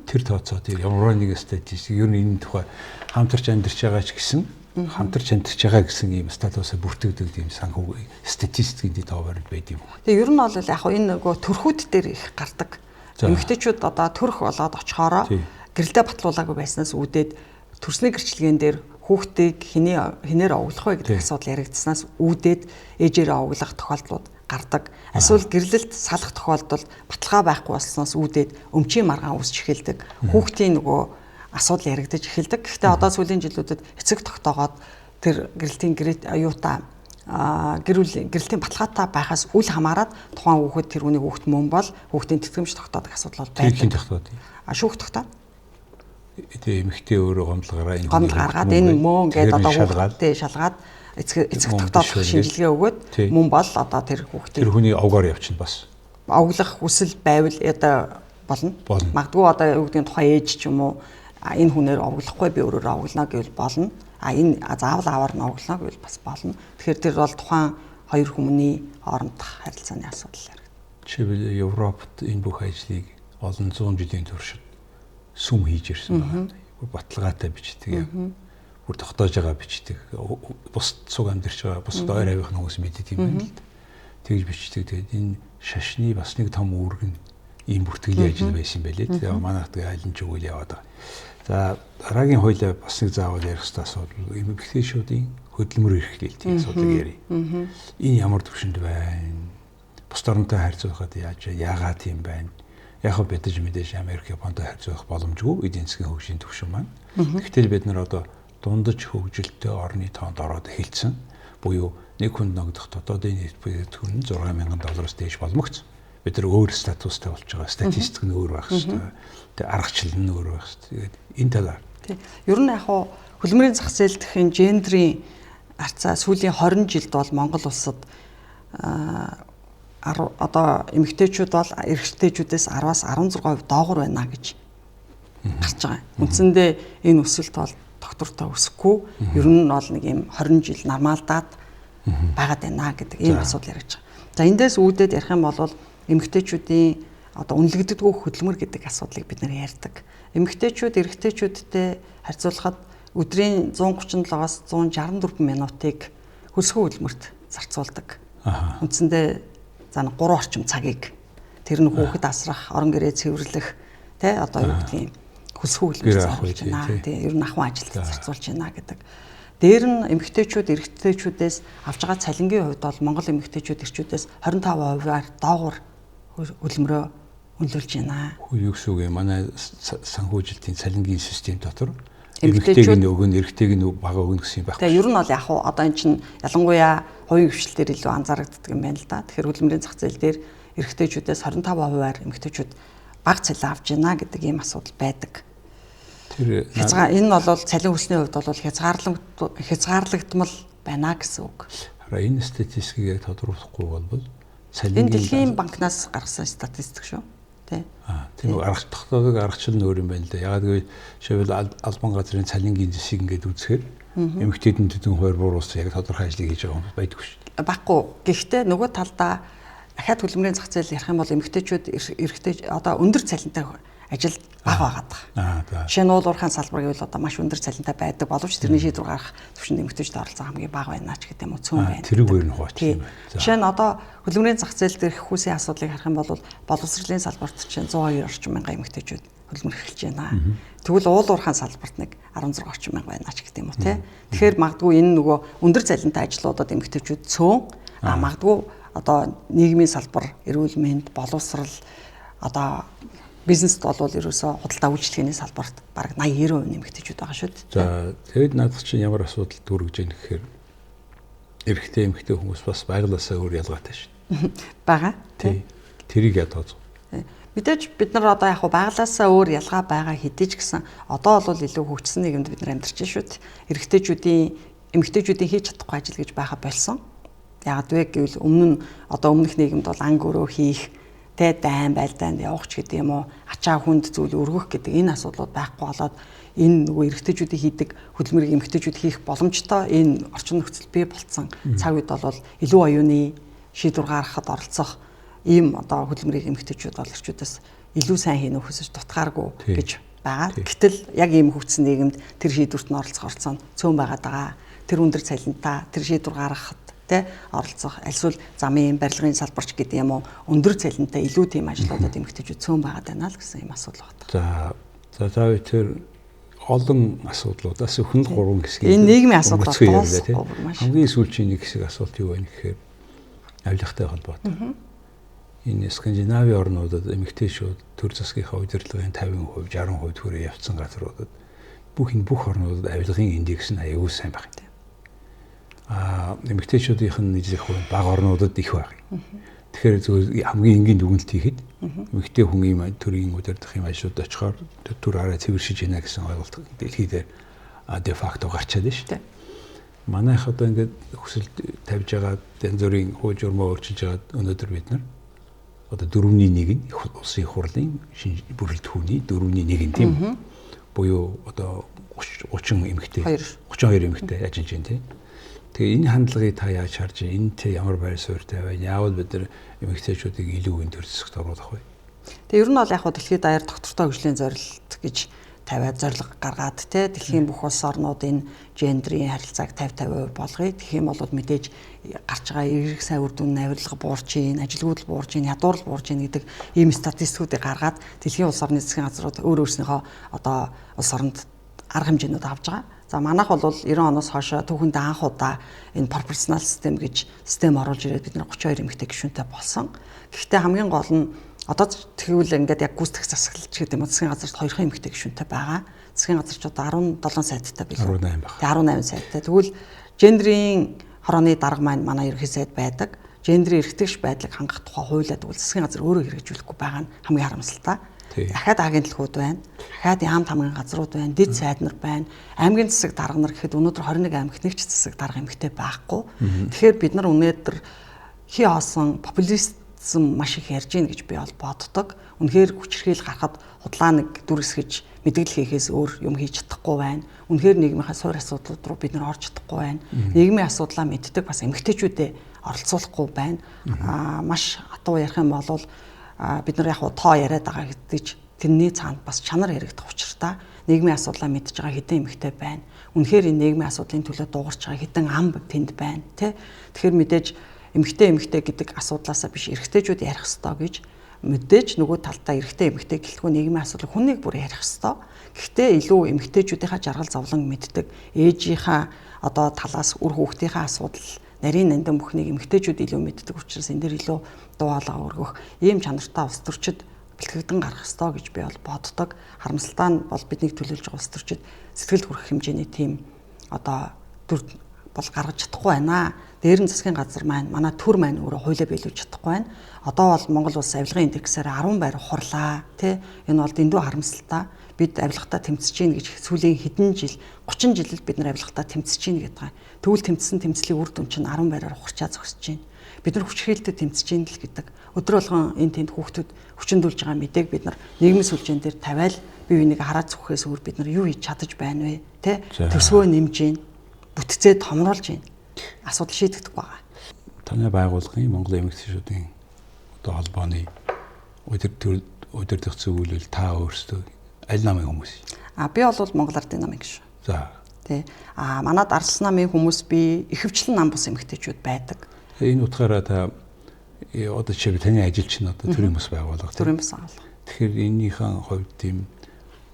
Тэр тооцоодыг ямар нэг статистик ер нь энэ тухай хамтарч амьдарч байгаа ч гэсэн хамтарч амьдарч байгаа гэсэн ийм статусаа бүртгэдэг ийм санхүү статистикийн товард байд юм. Тэгээ ер нь бол яг энэ нөгөө төрхүүд дээр их гардаг. Эмэгтэйчүүд одоо төрх болоод очихоороо гэрэлдээ батлуулаагүй байснаас үүдээд төрсний гэрчлэгэн дээр хүүхдийг хинээр овоглох вэ гэдэг асуудал яригдсанаас үүдээд ээжээрээ овоглох тохиолдлууд гардаг. Эсвэл гэрлэлт салах тохиолдолд баталгаа байхгүй болсноос үүдээд өмчийн маргаан үүсч эхэлдэг. Хүүхдийн нөгөө асуудал яригдаж эхэлдэг. Гэхдээ одоо сүүлийн жилүүдэд эцэг тогтоогоод тэр гэрэлтийн гэрээ аюута гэрэлтийн баталгаатай байхаас үл хамааран тухайн хүүхэд тэр үнийг хүүхэд мөн бол хүүхдийн тэтгэмж тогтоодог асуудал бол Тэрхийн байдаг. тогтоод. Шүүх тогтоо. Тэгээ эмэгтэй өөрөө гомдол гаргаад энэ мөн гэдэг одоо хүүхдээ шалгаад эцэг тогтоох шинжилгээ өгөөд мөн бол одоо тэр хүүхдийн тэр хүний овгоор явчихна бас. Овглох хүсэл байвал одоо болно. Магадгүй одоо юу гэдгийг тухайн ээж ч юм уу энэ хүнээр овглохгүй би өөрөөр овглоно гэвэл болно. Энэ заавал аваар нь овглоно гэвэл бас болно. Тэгэхээр тэр бол тухайн хоёр хүмүүний хоорондох харилцааны асуудал яригд. Жишээлбэл Европт энэ бүх ажлыг олон зуун жилийн туршид сүм хийж ирсэн байна. Баталгаатай бичдэг. Бүр тогтоож байгаа бичдэг. Бус цуг амьдарч байгаа бус ойр авийн хүмүүс мэддэг юм байна л да. Тэгж бичдэг. Тэгээд энэ шашны бас нэг том үүрэг нь ийм бүртгэлийн ажил байсан байлээ. Тэгээд манайх тэгээ айлын ч үйл яваад байгаа. За дараагийн хуулиа бас нэг заавал ярих хэрэгтэй асуудал эмэгтэйчүүдийн хөдөлмөр эрхлэлтийн асуудлыг ярив. Энэ ямар төвшөнд байна? Бус орнтой харьцуулахад яагаад тийм байна? Яг бядаж мэдээж Америк, Японтой харьцуулах боломжгүй эдийн засгийн хөгжлийн түвшин маань. Гэвтэл бид нар одоо дундаж хөгжилтэй орны тоонд ороод эхэлсэн. Буюу нэг хүнд ногдох дотоодын нийт бүтээгдэхүүн нь $6,000-аас дээш боломгц. Бид нар өөр статустай болж байгаа. Статистик нь өөр байх хэрэгтэй. Тэгээ аргачлал нь өөр байх хэрэгтэй. Тэгээд энэ талаар. Тий. Ер нь яг хөлбөмбөрийн зах зээл дэх гендрийн харьцаа сүүлийн 20 жилд бол Монгол улсад одоо эмэгтэйчүүд бол эрэгтэйчүүдээс 10-аас 16% доогуур байна гэж гарч байгаа. Үндсэндээ энэ өсөлт бол доктортой өсөхгүй. Ер нь бол нэг юм 20 жил нормалдаад байгаад байна гэдэг ийм асуудал яригдж байгаа. За эндээс үүдээд ярих юм бол эмэгтэйчүүдийн одоо үнэлэгддэггүй хөдөлмөр гэдэг асуудлыг бид нэр ярьдаг. Эмэгтэйчүүд эрэгтэйчүүдтэй харьцуулахад өдрийн 137-аас 164 минутыг хөлсгөө хөдөлмөрт зарцуулдаг. Үндсэндээ за 3 орчим цагийг тэр нь хүүхэд асрах, орон гэрээ цэвэрлэх, тэ одоо юу гэдгийг хөлсгөө хөдөлмөрт зарцуулж байна. Тэ ер нь ахуйн ажилд зарцуулж байна гэдэг. Дээр нь эмэгтэйчүүд эрэгтэйчүүдээс авч байгаа цалингийн хувьд бол Монгол эмэгтэйчүүд эрчүүдээс 25%-аар доогуур хөдөлмөрөө үнэлж байна. Юу гэсэн үг юм? Манай санхүүжилтийн цалингийн систем дотор эмэгтэйг нь өгөн, эрэгтэйг нь бага өгнө гэсэн юм байхгүй. Тэгээ ер нь бол яг одоо эн чинь ялангуяа хувийн хвшлэлээр илүү анзаарэгддэг юм байна л да. Тэгэхээр хөдөлмөрийн зах зээл дээр эрэгтэйчүүдээс 25%-аар эмэгтэйчүүд бага цалин авч байна гэдэг ийм асуудал байдаг. Энэ бол цалин хүсний хувьд бол хязгаарлагдмал байна гэсэн үг. Энэ статистикийг тодорхойлохгүй бол цалингийн энэ дэлхийн банкнаас гаргасан статистик шүү. Тийм тогтоодог аргачлал нь өөр юм байна л да. Ягаад гэвэл шивэл албан газрын цалингийн зэсийг ингээд үзэхээр эмэгтэйдэн төдөн хуваар буурус яг тодорхой ажлыг хийж байгаа хүмүүс байдаггүй шүү. Баггүй. Гэхдээ нөгөө талдаа дахиад хөдөлмөрийн зах зээл ярих юм бол эмэгтэйчүүд эрэгтэй одоо өндөр цалинтай ажил бага байгаад байгаа. Жишээ нь уул уурхайн салбар гэвэл одоо маш өндөр цалинтай байдаг боловч тэрний шийдвэр гаргах түвшинд эмэгтэйчүүд оролцоо хамгийн бага байна ч гэдэг юм уу цөөн байна. Тэрийг өөр нь хуваach юм байна. Жишээ нь одоо хөдөлмөрийн зах зээл дээрх хүүсийн асуудлыг харах юм бол боловсролын салбарт чинь 102 орчим мянган эмэгтэйчүүд хөдөлмөр эхэлж байна. Тэгвэл уул уурхайн салбарт нэг 16 орчим мянга байна ч гэдэг юм уу те. Тэгэхээр магадгүй энэ нөгөө өндөр цалинтай ажлуудад эмэгтэйчүүд цөөн магадгүй одоо нийгмийн салбар, эрүүл мэнд, боловсрол одоо бизнест бол ерөөсөө худалдаа үйлчлэгээний салбарт бараг 80-90% нэмэгдэжүүд байгаа шүү дээ. За тэгэд надад чинь ямар асуудал дүүргэж байна гэхээр эрэгтэй эмэгтэй хүмүүс бас байглаасаа өөр ялгаатай шүү. Бага. Тий. Тэрийг ядаж. Мэдээж бид нар одоо яг байглаасаа өөр ялгаа байгаа хэдий ч гэсэн одоо бол илүү хөгжсөн нийгэмд бид нар амьдарч шүү дээ. Эмэгтэйчүүдийн хийж чадахгүй ажил гэж байха болсон. Яг вэ гэвэл өмнөх нийгэмд бол анги өрөө хийх тэ дайн байлдаанд явах ч гэдэг юм уу ачаа хүнд зүйл өргөх гэдэг энэ асуудлууд байхгүй болоод энэ нөгөө эрэгтэйчүүдийн хийдэг хөдөлмөрийг эмэгтэйчүүд хийх боломжтой энэ орчин нөхцөл бий болцсон цаг үед бол илүү оюуны шийдвэр гаргахад оролцох ийм одоо хөдөлмөрийг эмэгтэйчүүд бол эрчүүдээс илүү сайн хийнэ хүсэж дутгааргүй гэж байгаа. Гэтэл яг ийм хөгжсөн нийгэмд тэр шийдвэрт нь оролцох орцоо цөөн байгаад байгаа. Тэр өндөр цалинтай тэр шийдвэр гаргахад оролцох альсвал замын барилгын салбарч гэдэг юм уу өндөр цалинтай илүү тийм ажлуудад эмэгтэйчүүд цөөн байгаад байна л гэсэн юм асуудал байна. За тэр олон асуудлуудаас өхөн 3 хэсгийг энэ нийгмийн асуудлууд хамгийн сүүлийн нэг хэсэг асуулт юу байна гэхээр авилгатай холбоотой. Энэ Скандинавийн орнуудад эмэгтэйчүүд төр засгийнхаа удирдлагын 50%, 60% төрөө явцсан газруудад бүх орнуудад авилгын индекс нь аягүй сайн байна. эмэгтэйчүүдийнх нь нийлэх хувь бага орнуудад их баг. Тэгэхээр зөвхөн хамгийн энгийн дүгнэлт хийхэд эмэгтэй хүн ийм төрийн удирдах юм ажлууд очихоор төр арай цэвэршиж байна гэсэн ойлголт дэлхийд де факто гарчаад байна шүү дээ. Манайх одоо ингээд хүсэл тавьж байгаа янз бүрийн хууль журмаа өөрчилж байгаа өнөөдөр бид нар одоо 4-1 их улсын их хурлын бүрэлдэхүүний 4-1 тийм буюу одоо 30 эмэгтэй 32 эмэгтэй ажиллаж байна тийм. Тэгээ энэ хандлагыг та яаж харж байна? Энэтэй ямар байр суурьтай байна? Яавал бид нар эмэгтэйчүүдийг илүү энэ төр зэсэгт оруулах вэ? Тэгээ ер нь бол яг хөө дэлхийд даяар доктортой хөгжлийн зорилт гэж тавиад зорилго гаргаад те дэлхийн бүх улс орнуудын гендрийн харилцааг 50-50% болгоё. Тэгэх юм бол мэдээж гарч байгаа эрх сайн үр дүн авирлага буурч ийн, ажилгүйдэл буурч ийн, ядуурл буурч ийн гэдэг ийм статистикуудыг гаргаад дэлхийн улс орны засгийн газрууд өөр өөрснийхөө одоо улс оронд арга хэмжээнүүд авж байгаа. За манайх бол 90 оноос хойш түүхэнд анх удаа энэ пропорционал систем гэж систем оруулж ирээд бид нар 32 эмэгтэй гишүүнтэй болсон. Гэхдээ хамгийн гол нь одоо тэгвэл ингээд яг гүйцэтгэх засаглалч гэдэг юм уу засгийн газарт 2 эмэгтэй гишүүнтэй байгаа. Засгийн газарч одоо 17 сайттай билээ. 18 баг. Тэгээ 18 сайттай. Тэгвэл гендрийн хорооны дарга маань манай ерөнхий сайд байдаг. Гендрийн эрхтгч байдлыг хангах тухай хуулиад тэгвэл засгийн газар өөрөө хэрэгжүүлэхгүй байгаа нь хамгийн харамсалтай. Дахиад агийн дэлгүүд байна. Дахиад яамт хамгийн газрууд байна. Дэд сайд нар байна. Аймгийн засаг дарга нар гэхэд өнөөдөр 21 аймагт нэг ч засаг дарга эмэгтэй байхгүй. Тэгэхээр бид нар өнөөдөр хий хоосон популизм маш их ярьж гин гэж би бол боддог. Үнэхээр хүчирхийл гарахад худлаа нэг дүрсгэж мэдгэл хийхээс өөр юм хийж чадахгүй байна. Үнэхээр нийгмийн суур асуудлууд руу бид нар орж чадахгүй байна. Нийгмийн асуудлаа мэддэг бас эмэгтэйчүүдэд оролцуулахгүй байна. Маш хатуу ярих юм бол бид нар яг тоо яриад байгаа гэдгийг тэрний цаанд бас чанар яригдах учиртай нийгмийн асуудлаа мэдж байгаа хэдэн эмэгтэй байна. Үнэхээр энэ нийгмийн асуудлын төлөө дуугарч байгаа хэдэн ам тэнд байна тий. Тэгэхээр мэдээж эмэгтэй гэдэг асуудлаасаа биш эрэгтэйчүүд ярих ёстой гэж мэдээж нөгөө талдаа эрэгтэй эмэгтэй гэлтгүй нийгмийн асуудал хүнийг бүр ярих ёстой. Гэхдээ илүү эмэгтэйчүүдийнхаа жаргал зовлон мэддэг ээжийнхаа одоо талаас үр хүүхдийнхаа асуудал нарийн нандин бүхнийг эмэгтэйчүүд илүү мэддэг учраас энэ дэр илүү дуу хоолой өргөх ийм чанартай улс төрчид бэлтгэгдэн гарах ёстой гэж би бол боддог. Харамсалтай нь бол биднийг төлөөлж байгаа улс төрчид сэтгэлд хүрэх хэмжээний тийм одоо төр бол гаргаж чадахгүй байна. Дээр нь засгийн газар маань манай төр маань өөрөө хуулиа биелүүлж чадахгүй байна. Одоо бол Монгол улс авилгын индексээр 10 байр хурлаа тий. Энэ бол дэндүү харамсалтай. Бид авилгатаа тэмцэж гин гэж сүүлийн хэдэн жил 30 жилд бид нар авилгатаа тэмцэж гин гэдэг. Тэгвэл тэмцсэн тэмцлийн үр дүн чинь 10 байраар ухарчаа зогсож байна. Бид нар хүчрхийлэлтэд тэмцэж гин л гэдэг. Өдөр болгон энэ тэнд хүүхдүүд хүчндүүлж байгаа мэдээг бид нар нийгмийн сүлжээн дээр тавиал бие биенийг хараад зүгхээс өөр бид нар юу хийж чадаж байна вэ? Тэ? Төсвөө нэмж гин, бүтцээ томруулж гин. Асуудал шийдэгдэх байгаа. Таны байгууллагын Монгол эмэгтэйчүүдийн одоо холбооны удирдах зөвлөл та өөрсдөө аль намын хүмүүс? Би бол Монгол Ардын намын гишүүн. За. Тэ. Манад Арлс намын хүмүүс би ихэвчлэн нам бус эмэгтэйчүүд байдаг. Энэ утгаараа та одоо чи таны ажилч нь одоо төрийн бас байгууллага. Төрийн бас байгууллага. Тэгэхээр энэнийхэн хувьд тийм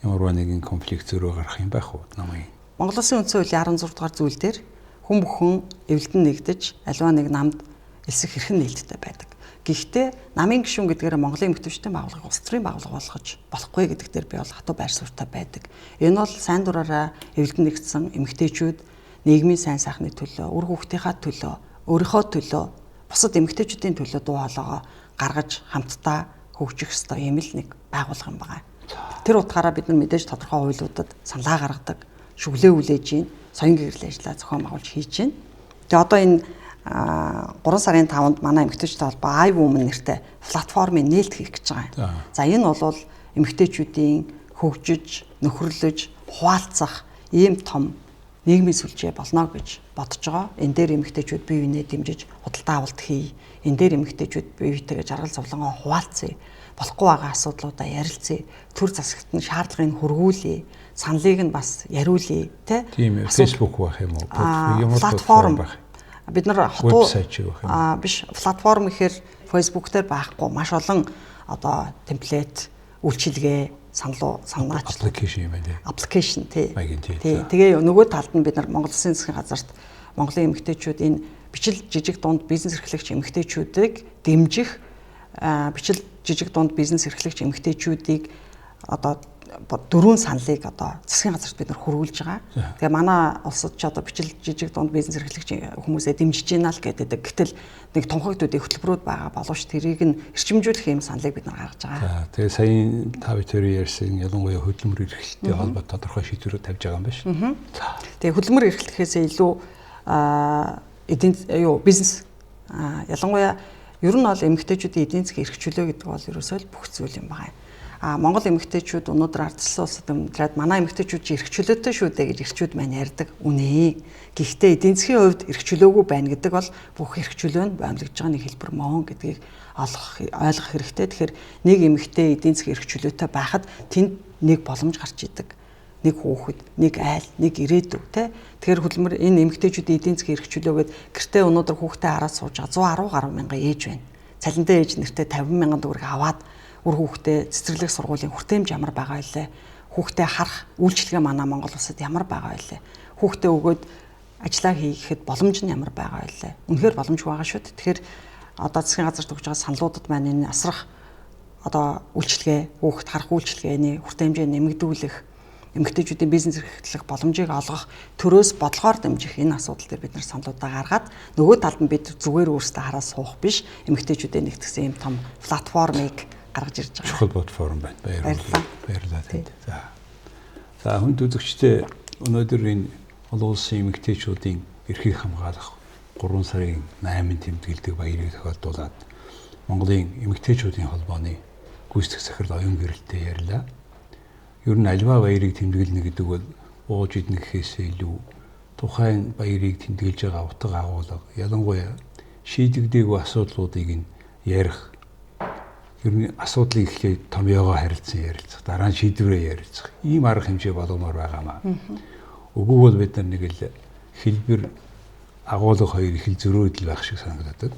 ямар нэгэн конфликт зөрөө гарах юм байх уу намын? Монгол Улсын үндсэн хуулийн 16 дугаар зүйл дээр хүн бүхэн эвлэлдэн нэгдэж аливаа нэг намд элсэх хэрхэн нээлттэй байдаг. Гэхдээ намын гишүүн гэдгээр Монголын эмэгтэйчүүдийн байгууллага улс төрийн байгууллага болгож болохгүй гэдэг дээр би бол хатуу байр суурьтай байдаг. Энэ бол сайн дураараа эвлэлдэн нэгдсэн эмэгтэйчүүд нийгмийн сайн сайхны төлөө, үр хүүхдийнхаа төлөө, өөрийнхөө төлөө, бусад эмэгтэйчүүдийн төлөө дуу хоолойгоо гаргаж хамтдаа хөгжих ёстой юм л нэг байгууллага юм байна. Тэр утгаараа бид нар мэдээж тодорхой хуулиудад саналаа гаргадаг, шүглээ хүлээж гин, соён гэрэл ажиллаа зохион байгуулж хийж гин. Тэгээ одоо энэ 3 сарын 5-нд манай эмэгтэйчүүдтэй холбоо iWoman нэртэй платформын нээлт хийх гэж байгаа юм. За энэ бол эмэгтэйчүүдийн хөгжиж, нөхөрлөж, хуваалцах ийм том нийгмийн сүлжээ болно гэж бодож байгаа. Энэ дээр эмэгтэйчүүд бие биенээ дэмжиж худалдаа авалт хий. Энэ дээр эмэгтэйчүүд бие биетэйгээ жаргал зовлонгоо хуваалцъя. Болохгүй байгаа асуудлуудаа ярилцъя. Төр засагт нь шаардлагыг хөргүүлье. Саналыг нь бас яриулъя, тэ? Тийм Facebook байх юм уу? Ямар платформ байх. Бид нар хотуу биш платформ гэхээр Facebook дээр байхгүй маш олон одоо темплейт, үйлчилгээ, санаач аппликейшн тий. Тэгээ нөгөө талд нь бид нар Монгол Улсын засгийн газарт Монголын эмэгтэйчүүд энэ бичил жижиг дунд бизнес эрхлэгч эмэгтэйчүүдийг дэмжих бичил жижиг дунд бизнес эрхлэгч эмэгтэйчүүдийг одоо 4 саналыг одоо засгийн газарт бид нар хөрвүүлж байгаа. Тэгээ манай улсад ч одоо бичил жижиг дунд бизнес эрхлэгч хүмүүсээ дэмжиж гинэ л гэдэг. Гэтэл нэг тунхагтуудын хөтөлбөрүүд байгаа боловч тэрийг нь эрчимжүүлэх юм саналыг бид нар гаргаж байгаа. Тэгээ саяын та бүхэн ярьсан ялангуяа хөдөлмөр эрхлэлтэй холбоотой тодорхой шийдвэрүүд тавьж байгаа юм байна шүү. Тэгээ хөдөлмөр эрхлэхээс илүү бизнес ялангуяа ер нь бол эмэгтэйчүүдийн эдийн засгийн эрх чөлөө гэдэг бол ерөөсөө л бүх зүйл юм байна. Монгол эмэгтэйчүүд өнөөдөр ардчилсан улсад амьдраад манай эмэгтэйчүүд чи эрх чөлөөтэй шүү дээ гэж эрхчүүд маань ярьдаг. Үнэ. Гэхдээ эдийн засгийн хувьд эрх чөлөөгүй байна гэдэг бол бүх эрх чөлөө нь боомлогдож байгаа нэг хэлбэр мөн гэдгийг ойлгох хэрэгтэй. Тэгэхээр нэг эмэгтэй эдийн засгийн эрх чөлөөтэй байхад тэнд нэг боломж гарч идэг. Нэг хүүхэд, нэг айл, нэг ирээдүй тий. Тэгэхээр хөдөлмөр энэ эмэгтэйчүүдийн эдийн засгийн эрх чөлөө гээд гэртээ өнөөдөр хүүхдээ хараад сууж байгаа 110 гаруй мянган ээж байна. Цалинтай ээж нэртээ 50 мянган төгрөг аваад үр хүүхдээ цэцэрлэг сургуулийн хүртээмж ямар байгаа вэ? Хүүхдээ харах үйлчлэгээ манай Монгол улсад ямар байгаа вэ? Хүүхдээ өгөөд ажиллаа хийхэд боломж нь ямар байгаа вэ? Үнэхээр боломжгүй байгаа шүү дээ. Тэгэхээр одоо засгийн газарт өгж байгаа саналуудад маань энэ асрах одоо үйлчлэгээ, хүүхэд харах үйлчлэгээний хүртээмжээ нэмэгдүүлэх, эмэгтэйчүүдийн бизнес эрхлэх боломжийг олгох төрөөс бодлогоор дэмжих энэ асуудал дээр бид нар саналуудаа гаргаад нөгөө талд нь бид зүгээр өөрсдөө хараа суух биш эмэгтэйчүүдэд нэгтгэсэн юм том платформыг гаргаж ирж байгаа. Чухал платформ байна. Баярлалаа танд. За хүнд үзэгчдээ өнөөдөр энэ олон улсын эмэгтэйчүүдийн эрхийг хамгаалах 3 сарын 8-нд тэмдэглэдэг баярыг тохиолдуулаад Монголын эмэгтэйчүүдийн холбооны гүйцэтгэх захирал оюун гэрэлтэй ярьлаа. Ер нь альва баярыг тэмдэглэнэ гэдэг бол ууж идэх гэхээсээ илүү тухайн баярыг тэмдэглэж байгаа утга агуулга ялангуяа шийдэгдээгүй асуудлуудыг нь ярих. Ер нь асуудлыг эхлээд томьёогоо харилцан ярилцах, дараа нь шийдвэрээ ярилцах. Ийм арга хэмжээ болгомоор байгаамаа. Үгүй бол бид нар нэг л хэлбэр агуулга хоёр их л зөрөөдөл байх шиг санагдаад.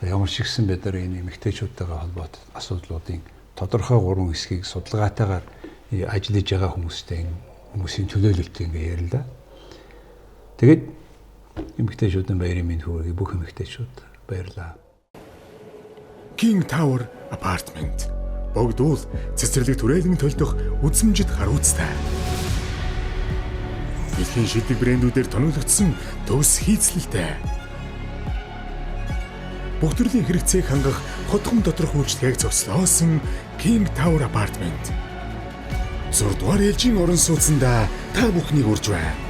Ямар ч ихсэн бид нар энэ эмэгтэйчүүдтэйгээ холбоотой асуудлуудын тодорхой 3 хэсгийг судалгаатайгаар ажиллаж байгаа хүмүүсийн төлөөлөлтөд ингээ ярилаа. Тэгээд эмэгтэйчүүдийн баярын мэнд хүргэе бүх эмэгтэйчүүд баярлаа. King Tower Apartment. Богдуул цэцэрлэг түрээлэн төлдөх үзмжид харуулцтай. Дэлхийн шилдэг брэндүүдээр тоногдсон төгс хийцлэлтэй. Бүх төрлийн хэрэгцээг хангах хотхон доторх үйлчлэгийг зөкслөөсөн King Tower Apartment. 6 дугаар ээлжийн орон сууцндаа та бүхнийг урьж байна.